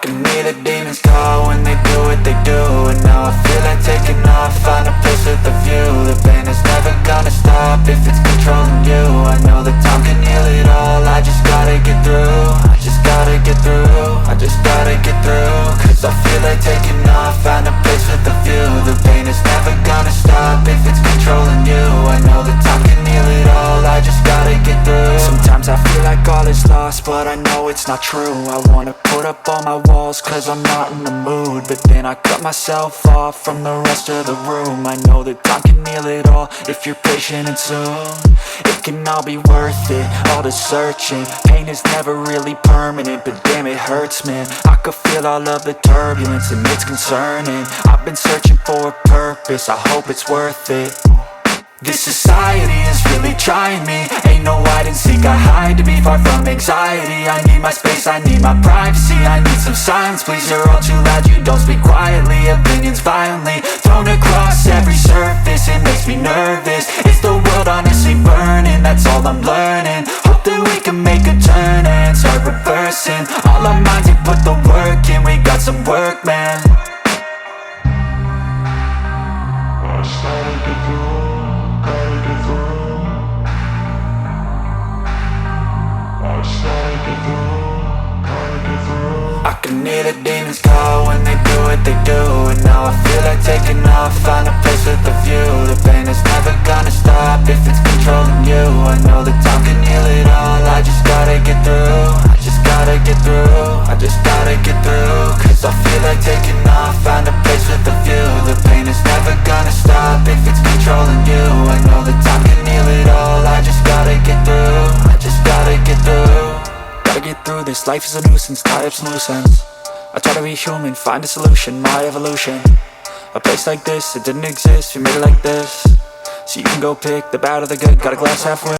can hear the demons call when they do what they do. And now I feel like taking off, find a place with a view. The pain is never gonna stop if it's controlling you. I know that time can heal it all, I just gotta get through. I just gotta get through, I just gotta get through. Cause I feel like taking off, find a place with a view. The pain is never gonna stop if it's controlling you. I know that time can heal it all, I just gotta get through. Sometimes I feel like all is lost, but I know it's not true. I wanna put up all my walls cause I'm not in the mood, but then I cut myself off from the rest of the room. I know that time can heal it all if you're patient and soon it can all be worth it, all the searching. Pain is never really permanent, but damn it hurts, man. I could feel all of the turbulence and it's concerning. I've been searching for a purpose, I hope it's worth it. This society is really trying me. Ain't no hide and seek, I hide to be far from anxiety. I need my space, I need my privacy. I need some silence, please, you're all too loud. You don't speak quietly, opinions violently thrown across every surface. It makes me nervous, is the world honestly burning? That's all I'm learning. Hope that we can make a turn and start reversing all our minds and put the work in. We got some work, man. I can hear the demons call when they do what they do. And now I feel like taking off, find a place with a view. The pain is never gonna stop if it's controlling you. I know that time can heal it all, I just gotta get through. I just gotta get through, I just gotta get through. Cause I feel like taking off, find a place with a view. The pain is never gonna stop if it's controlling you. I know that time can heal it all, I just gotta get through. I just gotta get through. Gotta get through this, life is a nuisance, tie up some loose ends. I try to be human, find a solution, my evolution. A place like this, it didn't exist, we made it like this. So you can go pick the bad or the good, got a glass halfway.